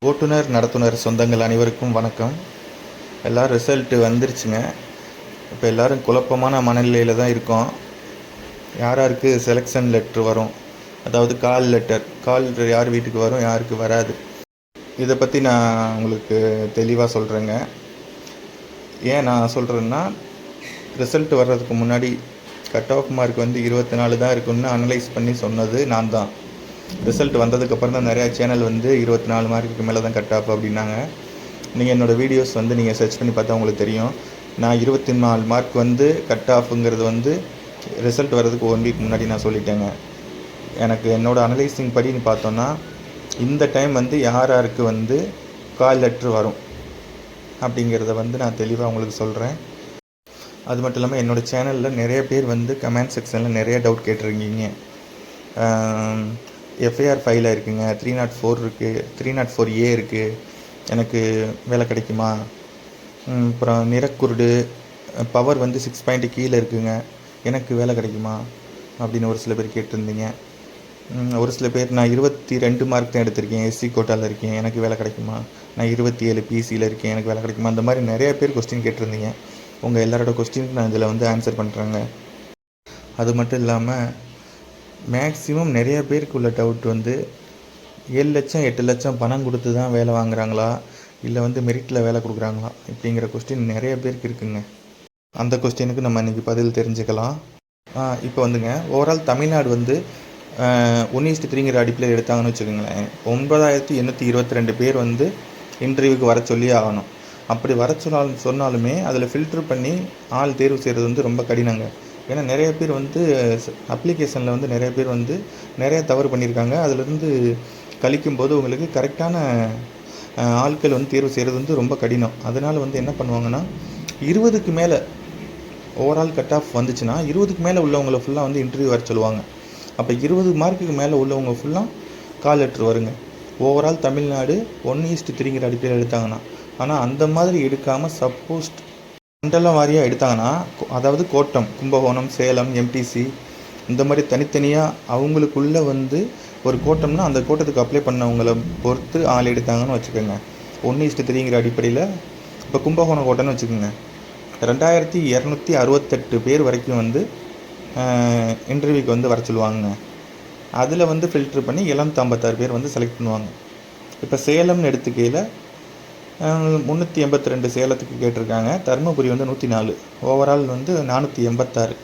ஓட்டுநர் நடத்துனர் சொந்தங்கள் அனைவருக்கும் வணக்கம். எல்லோரும் ரிசல்ட்டு வந்துருச்சுங்க. இப்போ எல்லோரும் குழப்பமான மனநிலையில் தான் இருக்கோம். யாருக்கு செலெக்ஷன் லெட்ரு வரும், அதாவது கால் லெட்டர், கால் யார் வீட்டுக்கு வரும், யாருக்கு வராது, இதை பற்றி நான் உங்களுக்கு தெளிவாக சொல்கிறேங்க. ஏன் நான் சொல்கிறேன்னா, ரிசல்ட் வர்றதுக்கு முன்னாடி கட் ஆஃப் மார்க் வந்து 24 தான் இருக்குன்னு அனலைஸ் பண்ணி சொன்னது நான் தான். ரிசல்ட் வந்ததுக்கப்புறம் தான் நிறையா சேனல் வந்து 24 மார்க்குக்கு மேலே தான் கட் ஆஃப் அப்படின்னாங்க. நீங்கள் என்னோடய வீடியோஸ் வந்து நீங்கள் சர்ச் பண்ணி பார்த்தா உங்களுக்கு தெரியும். நான் 24 மார்க் வந்து கட் ஆஃபுங்கிறது வந்து ரிசல்ட் வர்றதுக்கு 1 வீக் முன்னாடி நான் சொல்லிட்டேங்க. எனக்கு என்னோடய அனலைசிங் படி பார்த்தோன்னா, இந்த டைம் வந்து யாருக்கு வந்து கால் லெட்ரு வரும் அப்படிங்கிறத வந்து நான் தெளிவாக உங்களுக்கு சொல்கிறேன். அது மட்டும் இல்லாமல் என்னோடய சேனலில் நிறைய பேர் வந்து கமெண்ட் செக்ஷனில் நிறைய டவுட் கேட்டிருக்கீங்க. எஃப்ஐஆர் ஃபைலாக இருக்குங்க, 304 இருக்குது, 304A இருக்குது, எனக்கு வேலை கிடைக்குமா, அப்புறம் நிறக்குருடு, பவர் வந்து 6 பாயிண்ட் கீழே இருக்குங்க, எனக்கு வேலை கிடைக்குமா அப்படின்னு ஒரு சில பேர் கேட்டிருந்தீங்க. ஒரு சில பேர் நான் 22 மார்க் தான் எடுத்திருக்கேன், எஸ்சி கோட்டாவில் இருக்கேன், எனக்கு வேலை கிடைக்குமா, நான் 27 பிசியில் இருக்கேன், எனக்கு வேலை கிடைக்குமா, அந்த மாதிரி நிறைய பேர் கொஸ்டின் கேட்டிருந்தீங்க. உங்கள் எல்லாரோட கொஸ்டினுக்கு நான் இதில் வந்து ஆன்சர் பண்ணுறேங்க. அது மட்டும் இல்லாமல் மேக்ஸிமம் நிறைய பேருக்கு உள்ள டவுட் வந்து 7 லட்சம் 8 லட்சம் பணம் கொடுத்து தான் வேலை வாங்குகிறாங்களா, இல்லை வந்து மெரிட்டில் வேலை கொடுக்குறாங்களா, இப்படிங்கிற கொஸ்டின் நிறைய பேருக்கு இருக்குங்க. அந்த கொஸ்டினுக்கு நம்ம இன்றைக்கி பதில் தெரிஞ்சுக்கலாம். இப்போ வந்துங்க, ஓவரால் தமிழ்நாடு வந்து 1:3 அடிப்பில் எடுத்தாங்கன்னு வச்சுக்கோங்களேன். 9822 பேர் வந்து இன்டர்வியூக்கு வர சொல்லி ஆகணும். அப்படி வர சொன்னாலுமே அதில் ஃபில்ட்ரு பண்ணி ஆள் தேர்வு செய்கிறது வந்து ரொம்ப கடினங்க. ஏன்னா நிறைய பேர் வந்து அப்ளிகேஷனில் வந்து நிறைய பேர் வந்து நிறைய தவறு பண்ணியிருக்காங்க. அதிலிருந்து கழிக்கும்போது உங்களுக்கு கரெக்டான ஆட்கள் வந்து தேர்வு செய்கிறது வந்து ரொம்ப கடினம். அதனால் வந்து என்ன பண்ணுவாங்கன்னா, 20க்கு மேலே ஓவரால் கட் ஆஃப் வந்துச்சுன்னா 20க்கு மேலே உள்ளவங்களை ஃபுல்லாக வந்து இன்டர்வியூ வர சொல்லுவாங்க. அப்போ 20 மார்க்குக்கு மேலே உள்ளவங்க ஃபுல்லாக கால் லெட்ரு வருங்க. ஓவரால் தமிழ்நாடு 1:3 அடிப்படையில் எடுத்தாங்கன்னா. ஆனால் அந்த மாதிரி எடுக்காமல் சப்போஸ் மண்டலம் வாரியாக எடுத்தாங்கன்னா, அதாவது கோட்டம், கும்பகோணம், சேலம், எம்டிசி இந்த மாதிரி தனித்தனியாக அவங்களுக்குள்ளே வந்து ஒரு கோட்டம்னா அந்த கோட்டத்துக்கு அப்ளை பண்ணவங்களை பொறுத்து ஆள் எடுத்தாங்கன்னு வச்சுக்கோங்க. 1:3 அடிப்படையில் இப்போ கும்பகோணம் கோட்டைன்னு வச்சுக்கோங்க, 2268 பேர் வரைக்கும் வந்து இன்டர்வியூக்கு வந்து வர சொல்லுவாங்க. அதில் வந்து ஃபில்ட்ரு பண்ணி 756 பேர் வந்து செலக்ட் பண்ணுவாங்க. இப்போ சேலம்னு எடுத்துக்கையில் 382 சேலத்துக்கு கேட்டிருக்காங்க, தருமபுரி வந்து 104, ஓவரால் வந்து 486.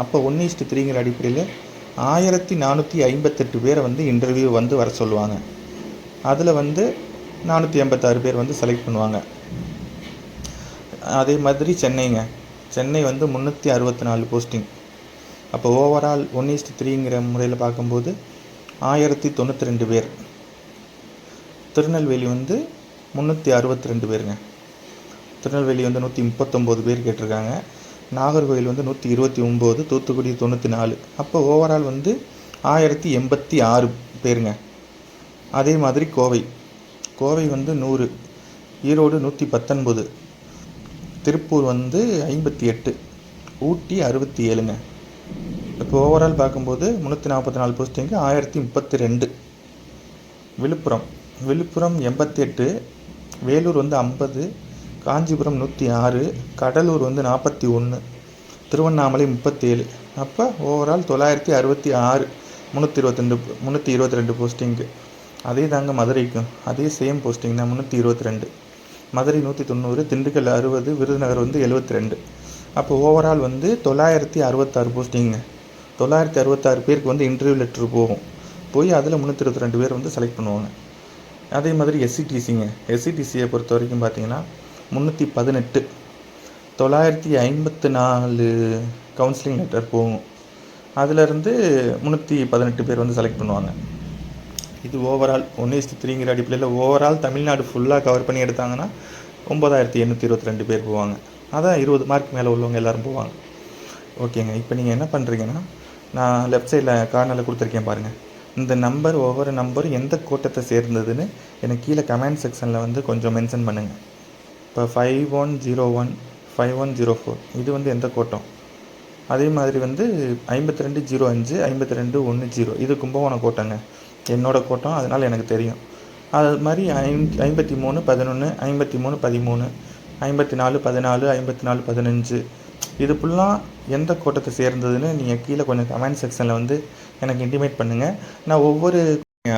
அப்போ 1:3 அடிப்படையில் 1458 பேரை வந்து இன்டர்வியூ வந்து வர சொல்லுவாங்க. அதில் வந்து 486 பேர் வந்து செலக்ட் பண்ணுவாங்க. அதே மாதிரி சென்னை வந்து 364 போஸ்டிங். அப்போ ஓவரால் 1:3 முறையில் பார்க்கும்போது 1092 பேர். திருநெல்வேலி வந்து 362 பேருங்க. திருநெல்வேலி வந்து 139 பேர் கேட்டிருக்காங்க. நாகர்கோவில் வந்து 129, தூத்துக்குடி 94. அப்போ ஓவரால் வந்து 1086 பேருங்க. அதே மாதிரி கோவை வந்து 100, ஈரோடு 119, திருப்பூர் வந்து 58, ஊட்டி 67ங்க. இப்போ ஓவரால் பார்க்கும்போது 344 போஸ்டிங்கு 1032. விழுப்புரம் 88, வேலூர் வந்து 50, காஞ்சிபுரம் 106, கடலூர் வந்து 41, திருவண்ணாமலை 37. அப்போ ஓவரால் 966, 322 போஸ்டிங்கு. அதே தாங்க மதுரைக்கும் அதே சேம் போஸ்டிங் தான், 322. மதுரை 190, திண்டுக்கல் 60, விருதுநகர் வந்து 72. அப்போ ஓவரால் வந்து 966 போஸ்டிங்க. 966 பேருக்கு வந்து இன்டர்வியூ லெட்ரு போய் அதில் 322 பேர் வந்து செலக்ட் பண்ணுவாங்க. அதே மாதிரி எஸ்சிடிசியை பொறுத்த வரைக்கும் பார்த்தீங்கன்னா 318, 954 கவுன்சிலிங் லெட்டர் போகும். அதிலிருந்து 318 பேர் வந்து செலக்ட் பண்ணுவாங்க. இது ஓவரால் 1:3 அடிப்படையில் ஓவரால் தமிழ்நாடு ஃபுல்லாக கவர் பண்ணி எடுத்தாங்கன்னா 9822 பேர் போவாங்க. அதான் 20 மார்க் மேலே உள்ளவங்க எல்லோரும் போவாங்க. ஓகேங்க. இப்போ நீங்கள் என்ன பண்ணுறீங்கன்னா, நான் லெஃப்ட் சைடில் கார்னரில் கொடுத்துருக்கேன் பாருங்கள். இந்த நம்பர், ஒவ்வொரு நம்பரும் எந்த கோட்டத்தை சேர்ந்ததுன்னு எனக்கு கீழே கமெண்ட் செக்ஷனில் வந்து கொஞ்சம் மென்ஷன் பண்ணுங்கள். இப்போ 5101, 5104 இது வந்து எந்த கோட்டம். அதே மாதிரி வந்து 5205, 5210 இது கும்பகோணம் கோட்டங்க, என்னோடய கோட்டம், அதனால் எனக்கு தெரியும். அது மாதிரி 53 11 53 13 54 14 54 15 இது ஃபுல்லாக எந்த கோட்டத்தை சேர்ந்ததுன்னு நீங்கள் கீழே கொஞ்சம் கமெண்ட் செக்ஷனில் வந்து எனக்கு இன்டிமேட் பண்ணுங்கள். நான் ஒவ்வொரு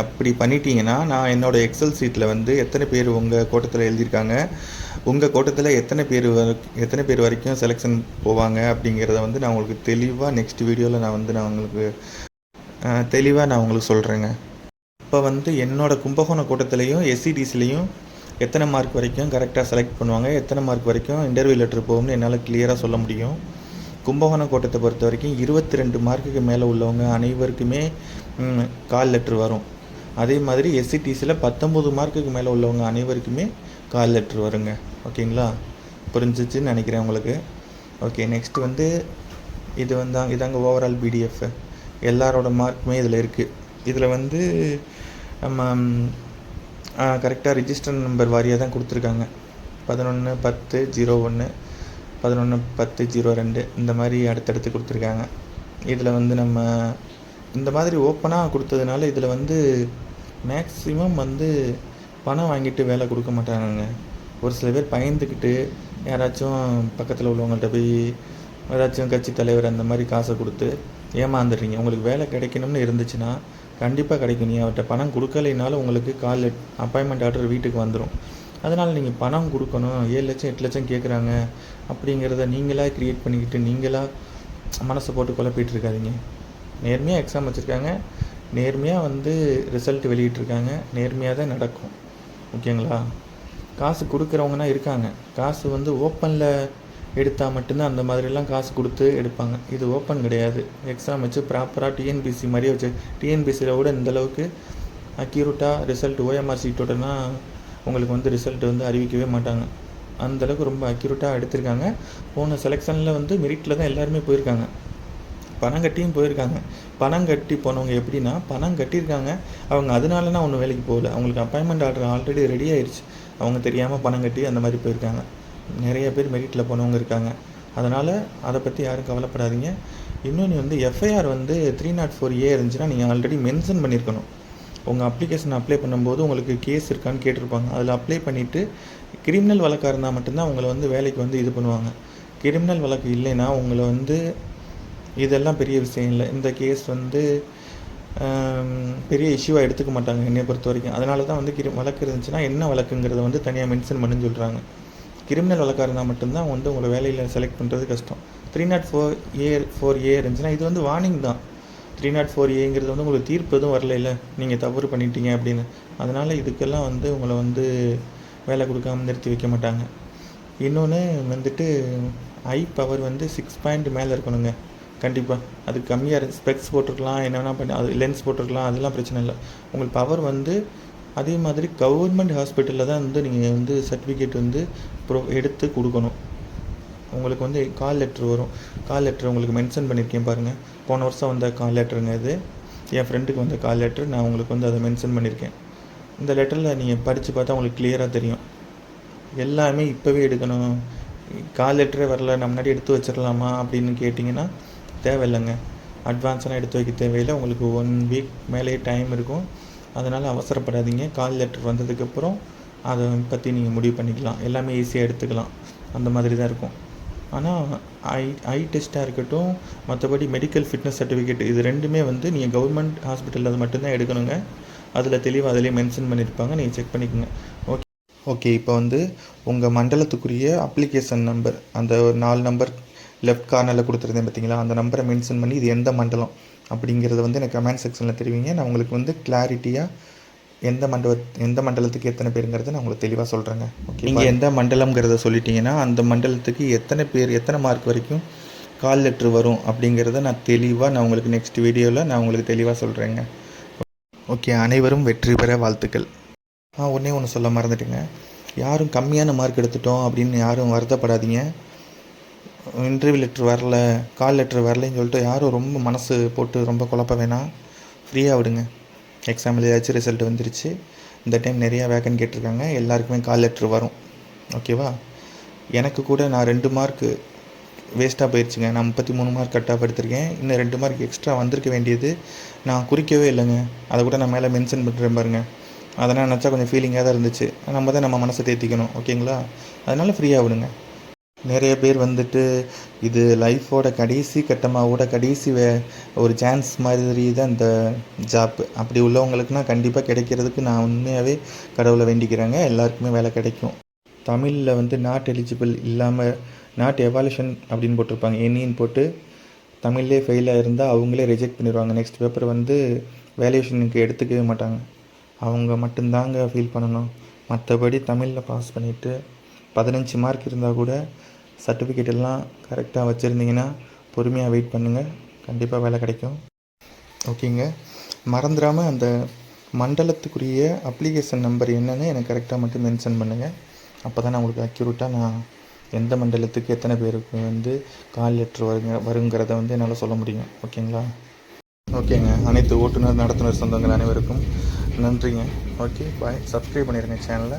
அப்படி பண்ணிட்டீங்கன்னா நான் என்னோடய எக்ஸல் சீட்டில் வந்து எத்தனை பேர் உங்கள் கோட்டத்தில் எழுதியிருக்காங்க, உங்கள் கோட்டத்தில் எத்தனை பேர் வரைக்கும் செலெக்ஷன் போவாங்க அப்படிங்கிறத வந்து நான் உங்களுக்கு தெளிவாக நெக்ஸ்ட் வீடியோவில் நான் உங்களுக்கு சொல்கிறேங்க. இப்போ வந்து என்னோடய கும்பகோணம் கூட்டத்துலேயும் எஸ்சிடிசிலையும் எத்தனை மார்க் வரைக்கும் கரெக்டாக செலக்ட் பண்ணுவாங்க, எத்தனை மார்க் வரைக்கும் இன்டர்வியூ லெட்டர் போகும்னு என்னால் கிளியராக சொல்ல முடியும். கும்பகோணம் கோட்டத்தை பொறுத்த வரைக்கும் 22 மார்க்குக்கு மேலே உள்ளவங்க அனைவருக்குமே கால் லெட்ரு வரும். அதே மாதிரி எஸ்சிடிசியில் 19 மார்க்குக்கு மேலே உள்ளவங்க அனைவருக்குமே கால் லெட்ரு வருங்க. ஓகேங்களா? புரிஞ்சிச்சுன்னு நினைக்கிறேன் உங்களுக்கு. ஓகே, நெக்ஸ்ட் வந்து இதாங்க ஓவரால் பிடிஎஃப். எல்லாரோட மார்க்குமே இதில் இருக்குது. இதில் வந்து நம்ம கரெக்டாக ரிஜிஸ்டர் நம்பர் வாரியாக தான் கொடுத்துருக்காங்க. 11-10-01 11-10-02 இந்த மாதிரி அடுத்தடுத்து கொடுத்துருக்காங்க. இதில் வந்து நம்ம இந்த மாதிரி ஓப்பனாக கொடுத்ததுனால இதில் வந்து மேக்ஸிமம் வந்து பணம் வாங்கிட்டு வேலை கொடுக்க மாட்டாங்க. ஒரு சில பேர் பயந்துக்கிட்டு யாராச்சும் பக்கத்தில் உள்ளவங்கள்ட்ட போய் ஏதாச்சும் கட்சி தலைவர் அந்த மாதிரி காசை கொடுத்து ஏமாந்துடுறீங்க. உங்களுக்கு வேலை கிடைக்கணும்னு இருந்துச்சுன்னா கண்டிப்பாக கிடைக்கும். நீ அவர்கிட்ட பணம் கொடுக்கலைனாலும் உங்களுக்கு அப்பாயின்மெண்ட் ஆர்டர் வீட்டுக்கு வந்துடும். அதனால் நீங்கள் பணம் கொடுக்கணும், 7 லட்சம் 8 லட்சம் கேட்குறாங்க அப்படிங்கிறத நீங்களாக க்ரியேட் பண்ணிக்கிட்டு நீங்களாக மனசை போட்டு குழப்பிட்டு இருக்காதீங்க. நேர்மையாக எக்ஸாம் வச்சுருக்காங்க, நேர்மையாக வந்து ரிசல்ட் வெளியிட்ருக்காங்க, நேர்மையாக தான் நடக்கும். ஓகேங்களா? காசு கொடுக்குறவங்கன்னா இருக்காங்க. காசு வந்து ஓப்பனில் எடுத்தால் மட்டும்தான் அந்த மாதிரிலாம் காசு கொடுத்து எடுப்பாங்க. இது ஓப்பன் கிடையாது. எக்ஸாம் வச்சு ப்ராப்பராக டிஎன்பிசி மாதிரியே வச்சு டிஎன்பிசியில் கூட இந்தளவுக்கு அக்யூரேட்டாக ரிசல்ட் ஓஎம்ஆர் சீட்டோடனா உங்களுக்கு வந்து ரிசல்ட் வந்து அறிவிக்கவே மாட்டாங்க. அந்தளவுக்கு ரொம்ப அக்யூரேட்டாக எடுத்திருக்காங்க. போன செலெக்ஷனில் வந்து மெரிட்டில் தான் எல்லாருமே போயிருக்காங்க. பணம் கட்டியும் போயிருக்காங்க. பணம் கட்டி போனவங்க எப்படின்னா பணம் கட்டியிருக்காங்க, அவங்க அதனாலனா ஒன்றும் வேலைக்கு போகல, அவங்களுக்கு அப்பாயின்மெண்ட் ஆர்டர் ஆல்ரெடி ரெடி ஆயிடுச்சு, அவங்க தெரியாமல் பணம் கட்டி அந்த மாதிரி போயிருக்காங்க. நிறைய பேர் மெரிட்டில் போனவங்க இருக்காங்க. அதனால் அதை பற்றி யாரும் கவலைப்படாதீங்க. இன்னொன்று வந்து எஃப்ஐஆர் வந்து 304A இருந்துச்சுன்னா நீங்கள் ஆல்ரெடி மென்ஷன் பண்ணியிருக்கணும். உங்கள் அப்ளிகேஷன் அப்ளை பண்ணும்போது உங்களுக்கு கேஸ் இருக்கான்னு கேட்டிருப்பாங்க. அதில் அப்ளை பண்ணிவிட்டு கிரிமினல் வழக்காக இருந்தால் மட்டும்தான் உங்களை வந்து வேலைக்கு வந்து இது பண்ணுவாங்க. கிரிமினல் வழக்கு இல்லைன்னா உங்களை வந்து இதெல்லாம் பெரிய விஷயம் இல்லை. இந்த கேஸ் வந்து பெரிய இஷ்யூவாக எடுத்துக்க மாட்டாங்க என்னை பொறுத்த வரைக்கும். அதனால தான் வந்து வழக்கு இருந்துச்சுன்னா என்ன வழக்குங்கிறத வந்து தனியாக மென்ஷன் பண்ணுன்னு சொல்கிறாங்க. கிரிமினல் வழக்காக இருந்தால் மட்டும்தான் வந்து உங்களை வேலையில் செலக்ட் பண்ணுறது கஷ்டம். 304A இருந்துச்சுன்னா இது வந்து வார்னிங் தான். 304Aங்கிறது வந்து உங்களுக்கு தீர்ப்பு எதுவும் வரல, இல்லை நீங்கள் தவறு பண்ணிட்டீங்க அப்படின்னு. அதனால் இதுக்கெல்லாம் வந்து உங்களை வந்து வேலை கொடுக்காமல் நிறுத்தி வைக்க மாட்டாங்க. இன்னொன்று வந்துட்டு ஐ பவர் வந்து 6 பாயிண்ட் மேலே இருக்கணுங்க. கண்டிப்பாக அது கம்மியாக ஸ்பெக்ஸ் போட்டிருக்கலாம், என்ன வேணால் பண்ணி அது லென்ஸ் போட்டிருக்கலாம், அதெல்லாம் பிரச்சனை இல்லை. உங்களுக்கு பவர் வந்து அதே மாதிரி கவர்மெண்ட் ஹாஸ்பிட்டலில் தான் வந்து நீங்கள் வந்து சர்டிஃபிகேட் வந்து எடுத்து கொடுக்கணும். உங்களுக்கு வந்து கால் லெட்ரு வரும். கால் லெட்ரு உங்களுக்கு மென்ஷன் பண்ணியிருக்கேன் பாருங்கள். போன வருஷம் வந்த கால் லெட்டருங்க இது. என் ஃப்ரெண்டுக்கு வந்த கால் லெட்ரு, நான் உங்களுக்கு வந்து அதை மென்ஷன் பண்ணியிருக்கேன். இந்த லெட்டரில் நீங்கள் படித்து பார்த்தா உங்களுக்கு கிளியராக தெரியும். எல்லாமே இப்போவே எடுக்கணும், கால் லெட்டரே வரல நான் முன்னாடி எடுத்து வச்சிடலாமா அப்படின்னு கேட்டிங்கன்னா தேவையில்லைங்க. அட்வான்ஸெலாம் எடுத்து வைக்க தேவையில்லை. உங்களுக்கு 1 வீக் மேலேயே டைம் இருக்கும். அதனால் அவசரப்படாதீங்க. கால் லெட்டர் வந்ததுக்கப்புறம் அதை பற்றி நீங்கள் முடிவு பண்ணிக்கலாம். எல்லாமே ஈஸியாக எடுத்துக்கலாம். அந்த மாதிரி தான் இருக்கும். ஆனால் ஐ டெஸ்ட்டாக இருக்கட்டும், மற்றபடி மெடிக்கல் ஃபிட்னஸ் சர்டிஃபிகேட், இது ரெண்டுமே வந்து நீங்கள் கவர்மெண்ட் ஹாஸ்பிட்டலில் அது மட்டும்தான் எடுக்கணுங்க. அதில் தெளிவாக அதிலே மென்ஷன் பண்ணியிருப்பாங்க, நீங்கள் செக் பண்ணிக்கோங்க. ஓகே, இப்போ வந்து உங்கள் மண்டலத்துக்குரிய அப்ளிகேஷன் நம்பர், அந்த ஒரு 4 நம்பர் லெஃப்ட் கார்னரில் கொடுத்துருந்தேன் பார்த்தீங்களா, அந்த நம்பரை மென்ஷன் பண்ணி இது எந்த மண்டலம் அப்படிங்கிறத வந்து எனக்கு கமெண்ட் செக்ஷனில் தெரிவிங்க. நான் உங்களுக்கு வந்து கிளாரிட்டியாக எந்த மண்டலத்துக்கு எத்தனை பேருங்கிறத நான் உங்களுக்கு தெளிவாக சொல்கிறேங்க. ஓகே, நீங்கள் எந்த மண்டலம்ங்கிறத சொல்லிட்டீங்கன்னா அந்த மண்டலத்துக்கு எத்தனை மார்க் வரைக்கும் கால் லெட்ரு வரும் அப்படிங்கிறத நான் உங்களுக்கு நெக்ஸ்ட் வீடியோவில் நான் உங்களுக்கு தெளிவாக சொல்கிறேங்க. ஓகே, அனைவரும் வெற்றி பெற வாழ்த்துக்கள். ஒன்றே ஒன்று சொல்ல மறந்துட்டுங்க, யாரும் கம்மியான மார்க் எடுத்துட்டோம் அப்படின்னு யாரும் வருத்தப்படாதீங்க. இன்டர்வியூ லெட்ரு வரல, கால் லெட்ரு வரலைன்னு சொல்லிட்டு யாரும் ரொம்ப மனசு போட்டு ரொம்ப குழப்ப வேணாம். ஃப்ரீயாக விடுங்க. எக்ஸாமில் ஏதாச்சும் ரிசல்ட் வந்துருச்சு, இந்த டைம் நிறையா வேக்கன் கேட்டிருக்காங்க, எல்லாருக்குமே கால் லெட்ரு வரும். ஓகேவா? எனக்கு கூட நான் 2 மார்க்கு வேஸ்ட்டாக போயிடுச்சுங்க. நான் 33 மார்க் கட் ஆஃப் எடுத்திருக்கேன். இன்னும் 2 மார்க் எக்ஸ்ட்ரா வந்திருக்க வேண்டியது நான் குறிக்கவே இல்லைங்க. அதை கூட நான் மேலே மென்ஷன் பண்ணுறேன் பாருங்கள். அதெல்லாம் நினச்சா கொஞ்சம் ஃபீலிங்காக தான் இருந்துச்சு. நம்ம தான் நம்ம மனசை தேற்றிக்கணும், ஓகேங்களா? அதனால் ஃப்ரீயாக விடுங்க. நிறைய பேர் வந்துட்டு இது லைஃபோட கடைசி கட்டமாவோட கடைசி ஒரு சான்ஸ் மாதிரி தான் இந்த ஜாப். அப்படி உள்ளவங்களுக்குனா கண்டிப்பாக கிடைக்கிறதுக்கு நான் உண்மையாகவே கடவுளை வேண்டிக்கிறேங்க. எல்லாருக்குமே வேலை கிடைக்கும். தமிழில் வந்து நாட் எலிஜிபிள் இல்லாமல் நாட் எவாலுஷன் அப்படின்னு போட்டிருப்பாங்க. எண்ணின்னு போட்டு தமிழ்லேயே ஃபெயிலாக இருந்தால் அவங்களே ரிஜெக்ட் பண்ணிடுவாங்க. நெக்ஸ்ட் பேப்பர் வந்து வேல்யூஷனுக்கு எடுத்துக்கவே மாட்டாங்க. அவங்க மட்டும்தாங்க ஃபீல் பண்ணணும். மற்றபடி தமிழில் பாஸ் பண்ணிவிட்டு 15 மார்க் இருந்தால் கூட சர்டிஃபிகேட் எல்லாம் கரெக்டாக வச்சுருந்தீங்கன்னா பொறுமையாக வெயிட் பண்ணுங்கள், கண்டிப்பாக வேலை கிடைக்கும். ஓகேங்க, மறந்துடாமல் அந்த மண்டலத்துக்குரிய அப்ளிகேஷன் நம்பர் என்னன்னு எனக்கு கரெக்டாக மட்டும் மென்ஷன் பண்ணுங்கள். அப்போ தான் நான் உங்களுக்கு அக்யூரேட்டாக நான் எந்த மண்டலத்துக்கு எத்தனை பேருக்கு வந்து கால் லெட்ரு வருங்கிறத வந்து என்னால் சொல்ல முடியும். ஓகேங்களா? ஓகேங்க, அனைத்து ஓட்டுநர் நடத்துனர் சொந்தங்கள் அனைவருக்கும் நன்றிங்க. ஓகே, பாய். சப்ஸ்கிரைப் பண்ணிடுங்க சேனலை.